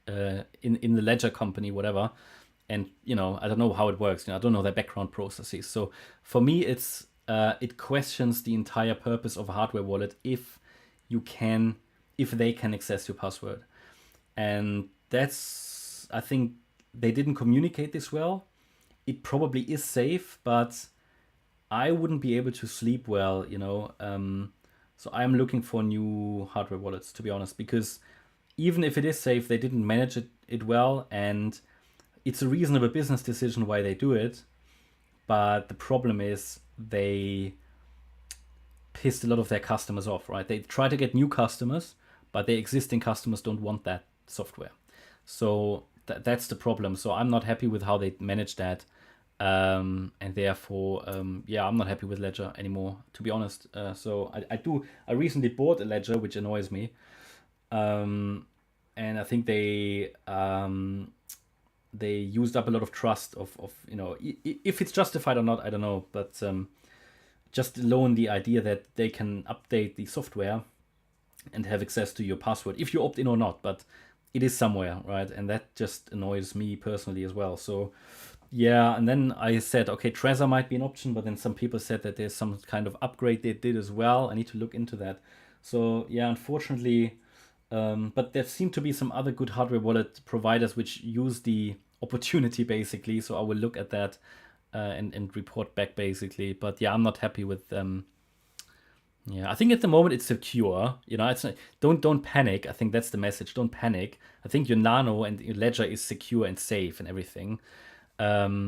in the ledger company, whatever. And I don't know how it works. I don't know their background processes. So for me, it questions the entire purpose of a hardware wallet if they can access your password. And I think they didn't communicate this well. It probably is safe, but I wouldn't be able to sleep well, so I'm looking for new hardware wallets, to be honest, because even if it is safe, they didn't manage it well, and it's a reasonable business decision why they do it. But the problem is they pissed a lot of their customers off, right? They try to get new customers, but their existing customers don't want that software. So that's the problem. So I'm not happy with how they managed that. And therefore, I'm not happy with Ledger anymore, to be honest. So I recently bought a Ledger, which annoys me. And I think they used up a lot of trust of if it's justified or not, I don't know, but just alone the idea that they can update the software and have access to your password if you opt in or not, but it is somewhere, right? And that just annoys me personally as well. So yeah, and then I said, okay, Trezor might be an option, but then some people said that there's some kind of upgrade they did as well. I need to look into that. So yeah, unfortunately, but there seem to be some other good hardware wallet providers which use the opportunity basically. So I will look at that and report back basically. But yeah, I'm not happy with them. Yeah, I think at the moment it's secure. It's not, don't panic. I think that's the message. Don't panic. I think your Nano and your Ledger is secure and safe and everything. But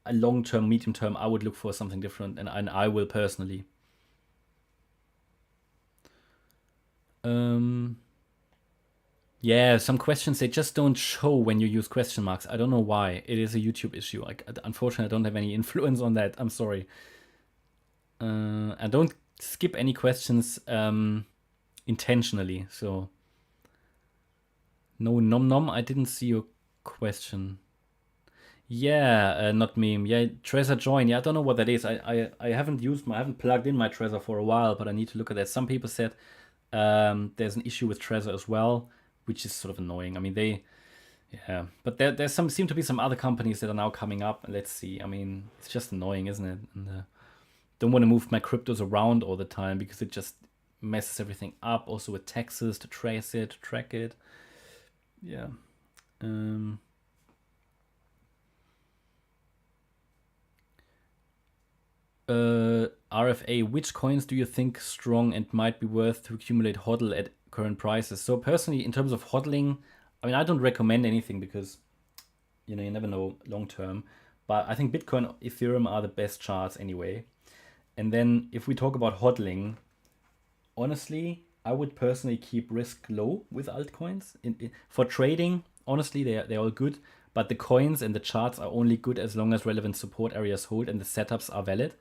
a long term, medium term, I would look for something different, and I will personally. Yeah, some questions they just don't show when you use question marks. I don't know why. It is a YouTube issue. Unfortunately, I don't have any influence on that. I'm sorry. I don't skip any questions intentionally. So no nom nom. I didn't see your question. Yeah, not meme. Yeah, Trezor join. Yeah, I don't know what that is. I haven't I haven't plugged in my Trezor for a while, but I need to look at that. Some people said there's an issue with Trezor as well, which is sort of annoying. I mean, but there's seem to be some other companies that are now coming up. Let's see. I mean, it's just annoying, isn't it? And don't want to move my cryptos around all the time because it just messes everything up. Also with taxes to trace it, to track it. Yeah. RFA, which coins do you think strong and might be worth to accumulate HODL at current prices? So personally, in terms of hodling, I mean, I don't recommend anything because you never know long term. But I think Bitcoin, Ethereum are the best charts anyway. And then if we talk about hodling, honestly, I would personally keep risk low with altcoins. For trading, honestly, they're all good. But the coins and the charts are only good as long as relevant support areas hold and the setups are valid.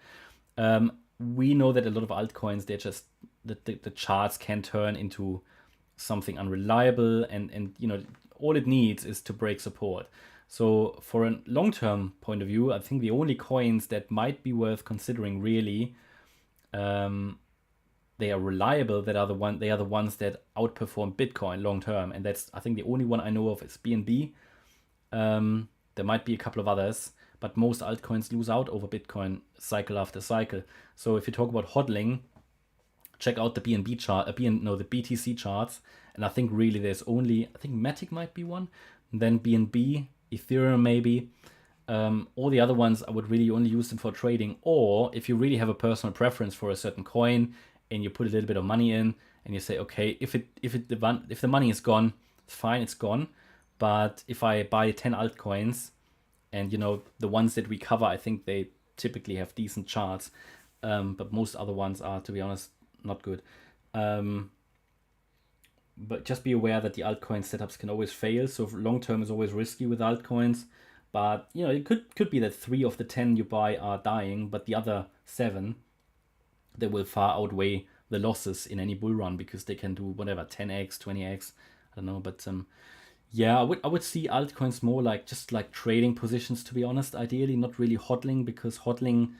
We know that a lot of altcoins, they're just the charts can turn into something unreliable, and all it needs is to break support. So for a long-term point of view, I think the only coins that might be worth considering really, they are reliable. They are the ones that outperform Bitcoin long term, and that's I think the only one I know of is BNB. There might be a couple of others, but most altcoins lose out over Bitcoin cycle after cycle. So if you talk about hodling, check out the BNB chart, the BTC charts, and I think really there's only Matic might be one, and then BNB, Ethereum maybe. All the other ones I would really only use them for trading, or if you really have a personal preference for a certain coin and you put a little bit of money in and you say, okay, if the money is gone, it's fine, it's gone. But if I buy 10 altcoins, and the ones that we cover, I think they typically have decent charts, but most other ones are, to be honest, not good. But just be aware that the altcoin setups can always fail. So long term is always risky with altcoins. But it could be that 3 of the 10 you buy are dying, but the other 7 they will far outweigh the losses in any bull run because they can do whatever 10x, 20x. I don't know, but yeah, I would see altcoins more like just like trading positions, to be honest. Ideally, not really hodling, because hodling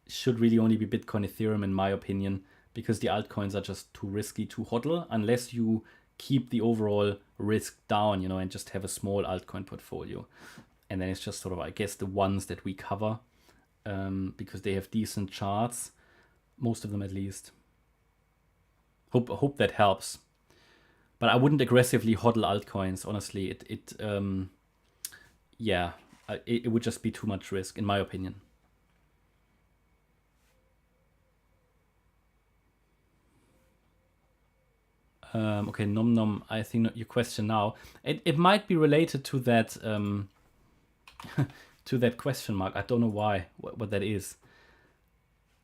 should really only be Bitcoin, Ethereum, in my opinion, because the altcoins are just too risky to hodl unless you keep the overall risk down, and just have a small altcoin portfolio. And then it's just sort of, I guess, the ones that we cover, because they have decent charts, most of them at least. Hope that helps. But I wouldn't aggressively hodl altcoins, honestly. Yeah, it would just be too much risk, in my opinion. Okay, Nom Nom, I think your question now. It might be related to that to that question mark. I don't know why, what that is.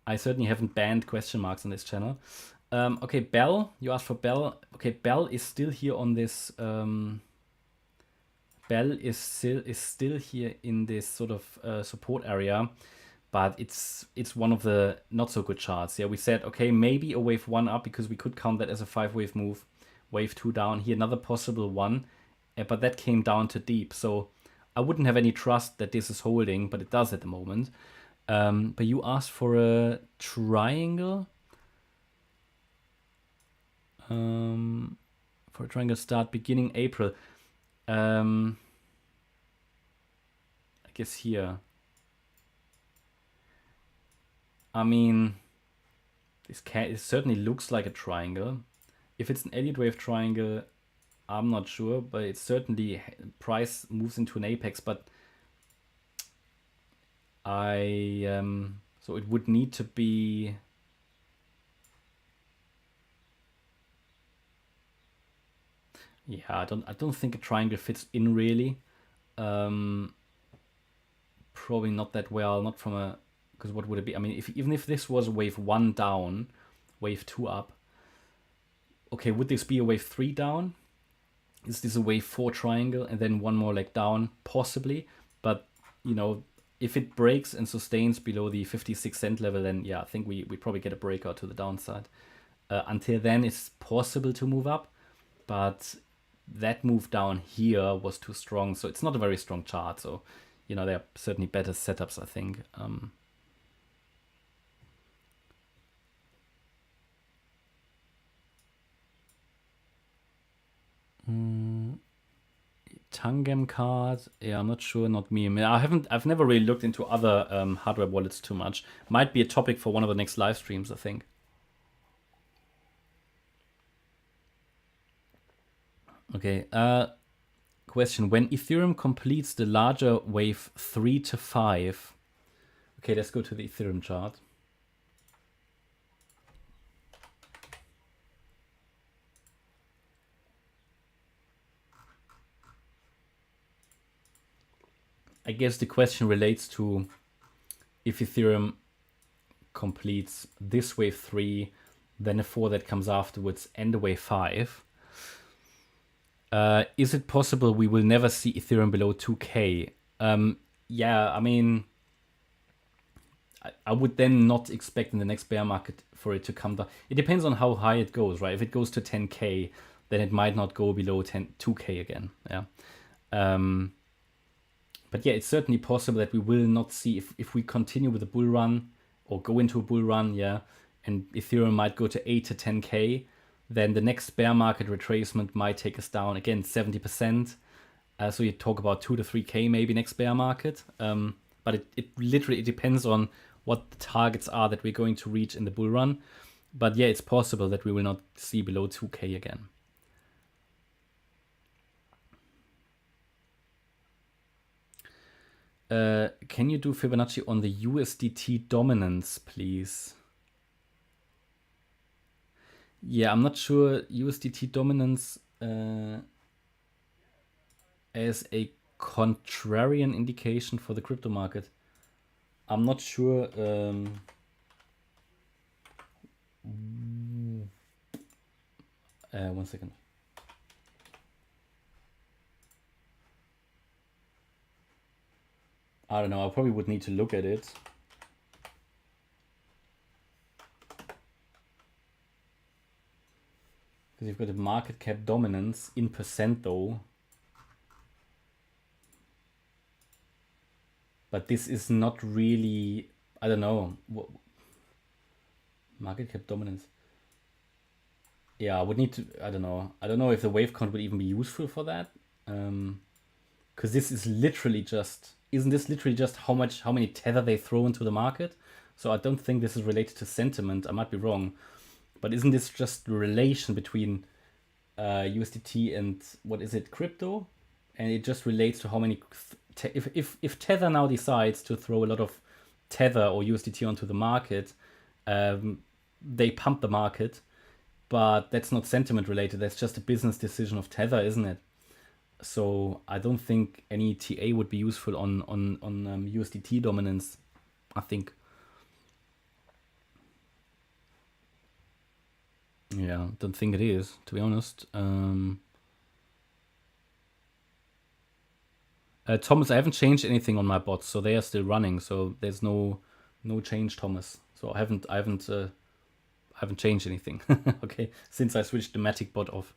I certainly haven't banned question marks on this channel. Okay, Bell, you asked for Bell. Okay, Bell is still here on this. Bell is still here in this sort of support area, but it's one of the not so good charts. Yeah, we said, okay, maybe a wave 1 up, because we could count that as a 5-wave move. Wave 2 down, here another possible one, but that came down to deep. So I wouldn't have any trust that this is holding, but it does at the moment. But you asked for a triangle. For a triangle start beginning April. I guess here. I mean, it certainly looks like a triangle. If it's an Elliott wave triangle, I'm not sure, but it certainly, price moves into an apex. But so it would need to be. Yeah, I don't think a triangle fits in really. Probably not that well. Not from a, because what would it be? I mean, even if this was wave 1 down, wave 2 up. Okay, would this be a wave 3 down? Is this a wave 4 triangle and then one more leg down? Possibly, but if it breaks and sustains below the 56-cent level, then yeah, I think we probably get a breakout to the downside. Until then, it's possible to move up, but that move down here was too strong, so it's not a very strong chart. So there are certainly better setups, I think. Tangem card, yeah, I'm not sure, not me. I mean, I've never really looked into other hardware wallets too much. Might be a topic for one of the next live streams, I think. Okay, question: when Ethereum completes the larger wave 3 to 5. Okay, let's go to the Ethereum chart. I guess the question relates to if Ethereum completes this wave 3, then a 4 that comes afterwards, and a wave 5. Is it possible we will never see Ethereum below 2K? Yeah, I mean, I would then not expect in the next bear market for it to come down. It depends on how high it goes, right? If it goes to 10K, then it might not go below 2K again. Yeah. But yeah, it's certainly possible that we will not see, if we continue with a bull run or go into a bull run, yeah, and Ethereum might go to 8 to 10K, then the next bear market retracement might take us down again 70%. So you talk about 2 to 3K maybe next bear market. But it literally depends on what the targets are that we're going to reach in the bull run. But yeah, it's possible that we will not see below 2K again. Can you do Fibonacci on the USDT dominance, please? Yeah, I'm not sure USDT dominance as a contrarian indication for the crypto market. I'm not sure. 1 second. I don't know. I probably would need to look at it. Because you've got a market cap dominance in percent though. But this is not really, I don't know, market cap dominance. Yeah, I would need to, I don't know. I don't know if the wave count would even be useful for that. Because this is literally just, isn't this literally just how many tether they throw into the market? So I don't think this is related to sentiment. I might be wrong. But isn't this just the relation between USDT and what is it, crypto? And it just relates to how many, if Tether now decides to throw a lot of Tether or USDT onto the market, they pump the market, but that's not sentiment related. That's just a business decision of Tether, isn't it? So I don't think any TA would be useful on USDT dominance. I think. Yeah, don't think it is, to be honest. Thomas, I haven't changed anything on my bots, so they are still running. So there's no change, Thomas. So I haven't changed anything. Okay, since I switched the Matic bot off.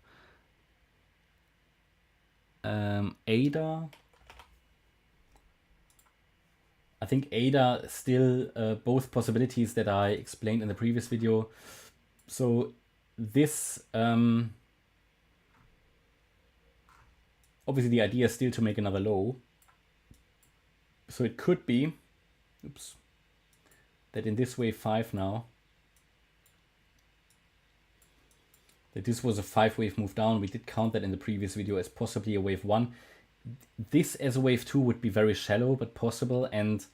ADA. I think ADA still both possibilities that I explained in the previous video. So this obviously the idea is still to make another low. So it could be, oops, that in this wave 5 now, that this was a 5-wave move down. We did count that in the previous video as possibly a wave 1. This as a wave 2 would be very shallow, but possible, and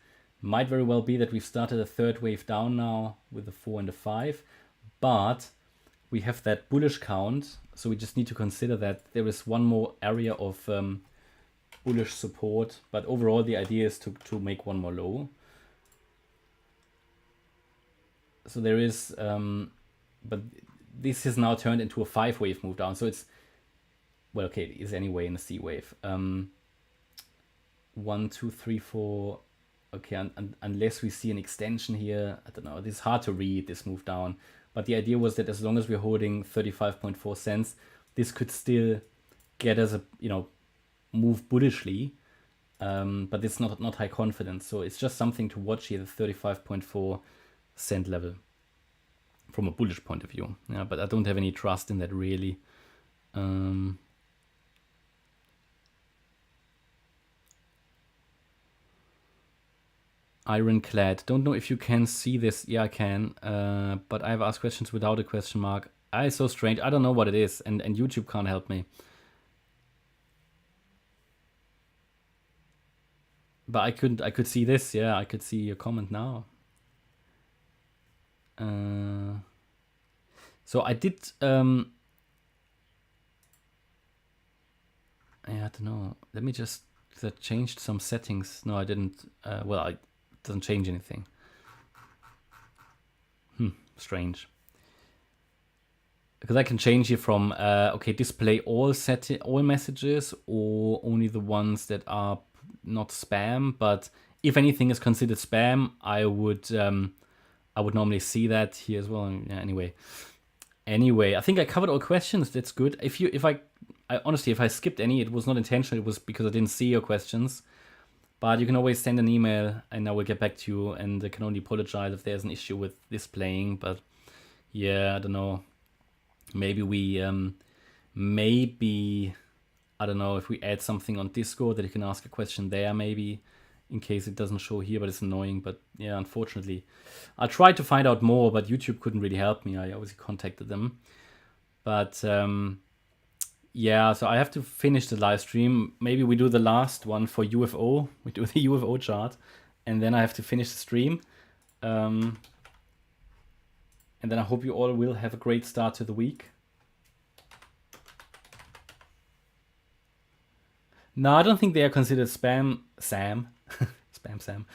might very well be that we've started a 3rd wave down now with a 4 and a 5. But we have that bullish count, so we just need to consider that there is one more area of bullish support. But overall, the idea is to make one more low. So there is, but this has now turned into a 5-wave move down. So it's, well, okay, it is anyway in a C wave. 1, 2, 3, 4. Okay, unless we see an extension here, I don't know. It's hard to read this move down. But the idea was that as long as we're holding 35.4 cents, this could still get us a, move bullishly. But it's not high confidence. So it's just something to watch here, the 35.4 cent level from a bullish point of view. Yeah, but I don't have any trust in that really. Ironclad. Don't know if you can see this. Yeah, I can. But I have asked questions without a question mark. It's so strange. I don't know what it is, and YouTube can't help me. But I could see this. Yeah, I could see your comment now. So I did. Yeah, I don't know. Let me just. That changed some settings. No, I didn't. Well, it doesn't change anything. Strange. Because I can change here from okay, display all messages or only the ones that are not spam. But if anything is considered spam, I would normally see that here as well. Yeah, anyway, I think I covered all questions. That's good. If I honestly, if I skipped any, it was not intentional. It was because I didn't see your questions. But you can always send an email, and I will get back to you. And I can only apologize if there's an issue with displaying. But yeah, I don't know. Maybe we, I don't know if we add something on Discord that you can ask a question there. Maybe in case it doesn't show here, but it's annoying. But yeah, unfortunately, I tried to find out more, but YouTube couldn't really help me. I obviously contacted them, but yeah, so I have to finish the live stream. Maybe we do the last one for UFO. We do the UFO chart, and then I have to finish the stream. And then I hope you all will have a great start to the week. No, I don't think they are considered spam, Sam. Spam Sam.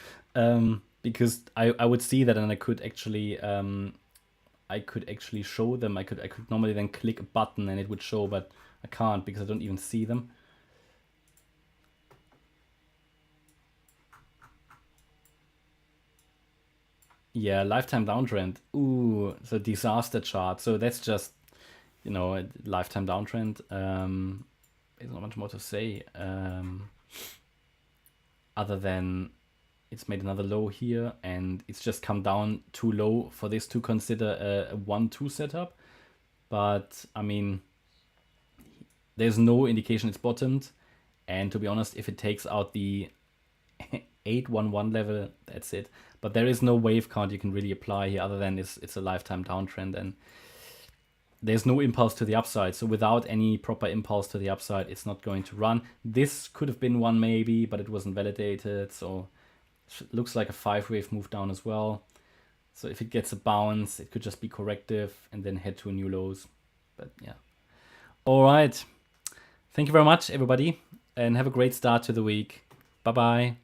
Because I would see that, and I could actually show them. I could normally then click a button and it would show, but I can't because I don't even see them. Yeah, lifetime downtrend. Ooh, the disaster chart. So that's just, you know, a lifetime downtrend. There's not much more to say, other than it's made another low here, and it's just come down too low for this to consider a 1-2 setup. But I mean, there's no indication it's bottomed, and to be honest, if it takes out the 811 level, that's it. But there is no wave count you can really apply here, other than it's a lifetime downtrend, and there's no impulse to the upside. So without any proper impulse to the upside, it's not going to run. This could have been one maybe, but it wasn't validated. So it looks like a 5-wave move down as well. So if it gets a bounce, it could just be corrective and then head to a new lows. But yeah. All right. Thank you very much, everybody, and have a great start to the week. Bye-bye.